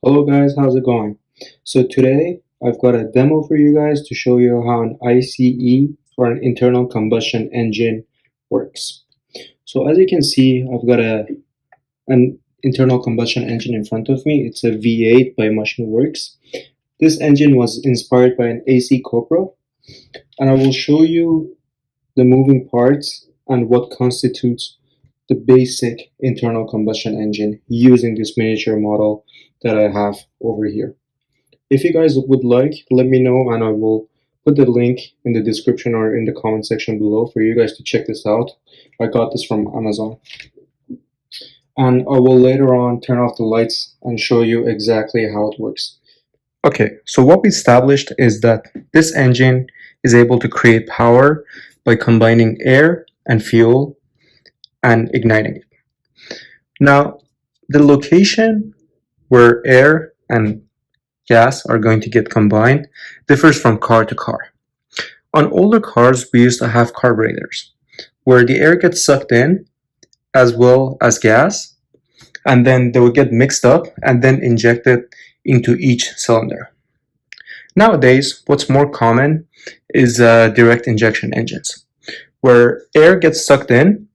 Hello guys, how's it going? So today I've got a demo for you guys to show you how an ICE or an internal combustion engine works. So as you can see, I've got an internal combustion engine in front of me. It's a V8 by MachineWorks. This engine was inspired by an AC Cobra, and I will show you the moving parts and what constitutes the basic internal combustion engine using this miniature model that I have over here. If you guys would like, let me know and I will put the link in the description or in the comment section below for you guys to check this out. I got this from Amazon. And I will later on turn off the lights and show you exactly how it works. Okay, so what we established is that this engine is able to create power by combining air and fuel and igniting it. Now, the location where air and gas are going to get combined differs from car to car. On older cars, we used to have carburetors where the air gets sucked in as well as gas, and then they would get mixed up and then injected into each cylinder. Nowadays, what's more common is direct injection engines, where air gets sucked in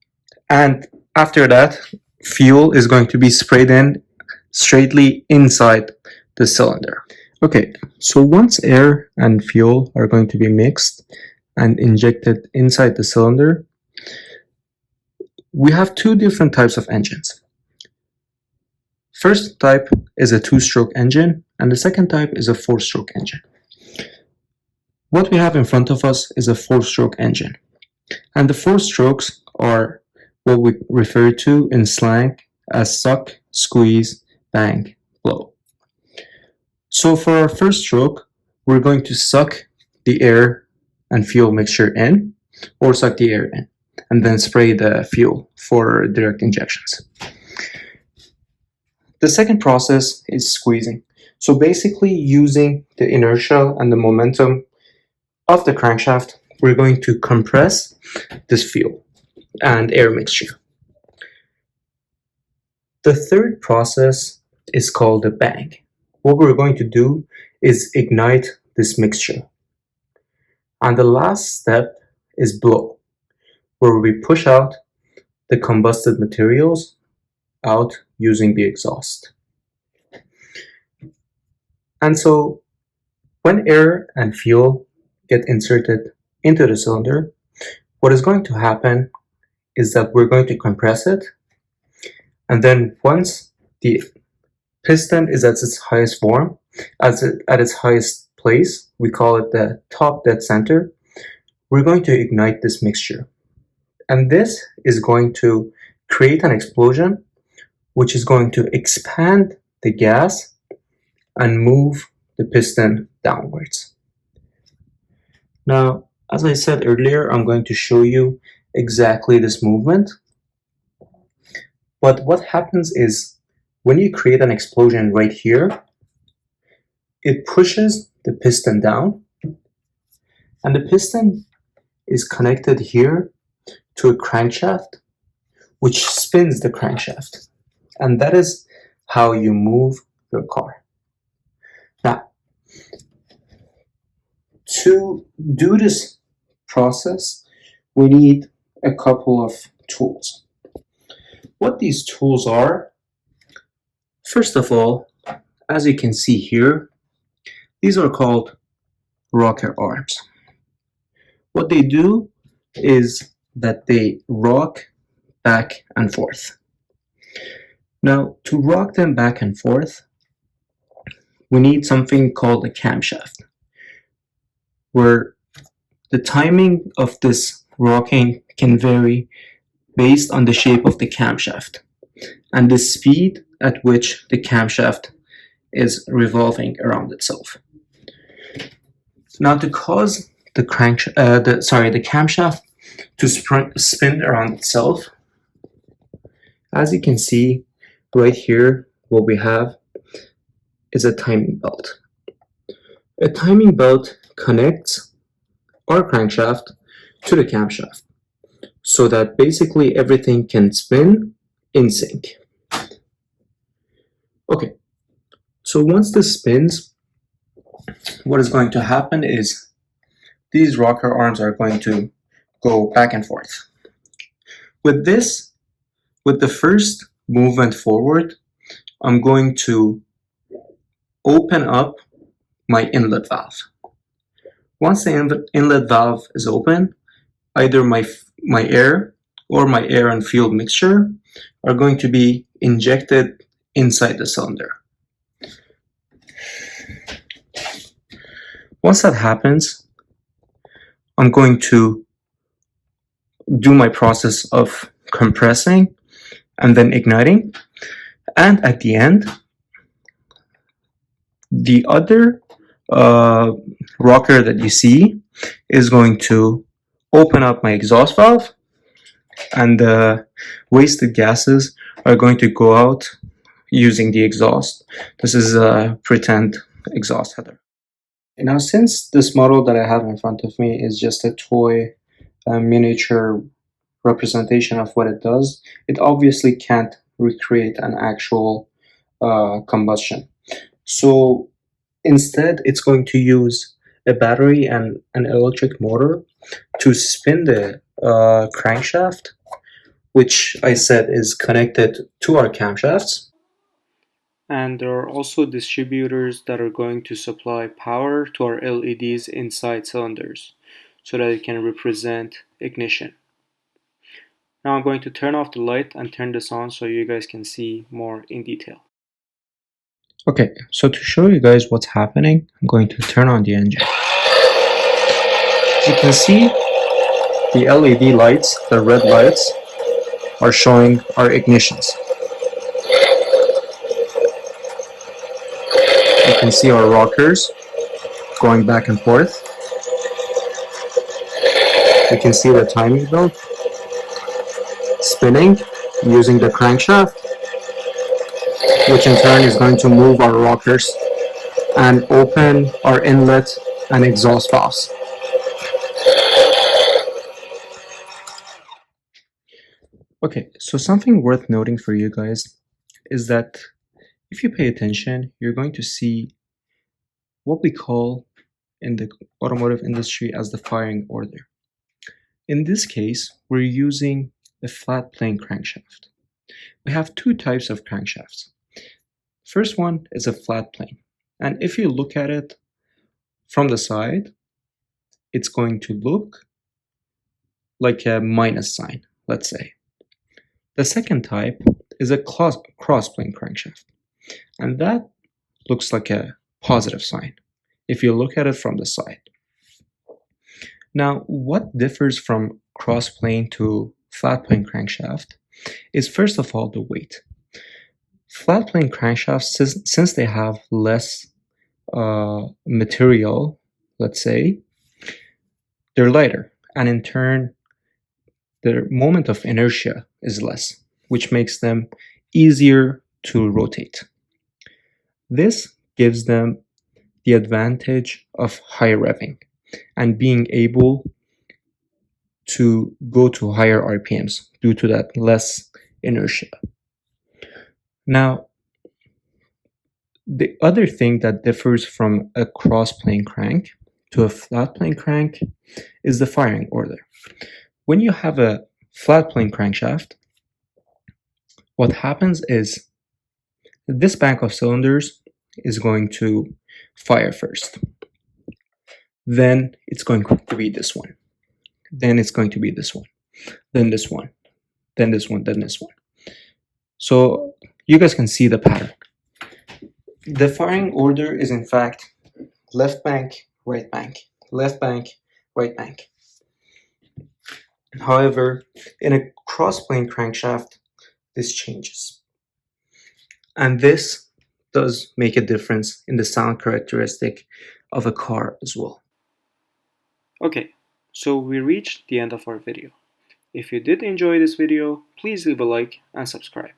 and after that, fuel is going to be sprayed in straightly inside the cylinder. Okay, so once air and fuel are going to be mixed and injected inside the cylinder, we have two different types of engines. First type is a two-stroke engine, and the second type is a four-stroke engine. What we have in front of us is a four-stroke engine, and the four strokes are what we refer to in slang as suck, squeeze, bang, blow. So for our first stroke, we're going to suck the air and fuel mixture in, or suck the air in, and then spray the fuel for direct injections. The second process is squeezing. So basically using the inertia and the momentum of the crankshaft, we're going to compress this fuel and air mixture. The third process is called a bang. What we're going to do is ignite this mixture. And the last step is blow, where we push out the combusted materials out using the exhaust. And so when air and fuel get inserted into the cylinder, what is going to happen is that we're going to compress it, and then once the piston is at its highest form, at its highest place, we call it the top dead center, we're going to ignite this mixture. And this is going to create an explosion, which is going to expand the gas and move the piston downwards. Now, as I said earlier, I'm going to show you exactly this movement. But what happens is when you create an explosion right here, it pushes the piston down, and the piston is connected here to a crankshaft, which spins the crankshaft. And that is how you move your car. Now, to do this process, we need a couple of tools. What these tools are, first of all, as you can see here, these are called rocker arms. What they do is that they rock back and forth. Now, to rock them back and forth, we need something called a camshaft, where the timing of this rocking can vary based on the shape of the camshaft and the speed at which the camshaft is revolving around itself. Now, to cause the camshaft to spin around itself, as you can see right here, what we have is a timing belt. A timing belt connects our crankshaft to the camshaft so that basically everything can spin in sync. Okay, So once this spins, what is going to happen is these rocker arms are going to go back and forth. With this, with the first movement forward, I'm going to open up my inlet valve. Once the inlet valve is open, either my air or my air and fuel mixture are going to be injected inside the cylinder. Once that happens, I'm going to do my process of compressing and then igniting, and at the end, the other rocker that you see is going to open up my exhaust valve, and the wasted gases are going to go out using the exhaust. This is a pretend exhaust header. And now, since this model that I have in front of me is just a toy miniature representation of what it does, it obviously can't recreate an actual combustion. So instead, it's going to use a battery and an electric motor to spin the crankshaft, which I said is connected to our camshafts. And there are also distributors that are going to supply power to our LEDs inside cylinders so that it can represent ignition. Now I'm going to turn off the light and turn this on so you guys can see more in detail. Okay, so to show you guys what's happening, I'm going to turn on the engine. As you can see, the LED lights, the red lights, are showing our ignitions. You can see our rockers going back and forth. You can see the timing belt spinning using the crankshaft, which in turn is going to move our rockers and open our inlet and exhaust valves. Okay, so something worth noting for you guys is that if you pay attention, you're going to see what we call in the automotive industry as the firing order. In this case, we're using a flat plane crankshaft. We have two types of crankshafts. First one is a flat plane, and if you look at it from the side, it's going to look like a minus sign, let's say. The second type is a cross plane crankshaft, and that looks like a positive sign if you look at it from the side. Now, what differs from cross plane to flat plane crankshaft is first of all the weight. Flat plane crankshafts, since they have less material, let's say, they're lighter, and in turn, their moment of inertia is less, which makes them easier to rotate. This gives them the advantage of high revving and being able to go to higher RPMs due to that less inertia. Now, the other thing that differs from a cross-plane crank to a flat-plane crank is the firing order. When you have a flat-plane crankshaft, what happens is this bank of cylinders is going to fire first. Then it's going to be this one. Then it's going to be this one. Then this one. Then this one. Then this one. So you guys can see the pattern. The firing order is in fact left bank, right bank, left bank, right bank. However, in a cross-plane crankshaft, this changes. And this does make a difference in the sound characteristic of a car as well. Okay, so we reached the end of our video. If you did enjoy this video, please leave a like and subscribe.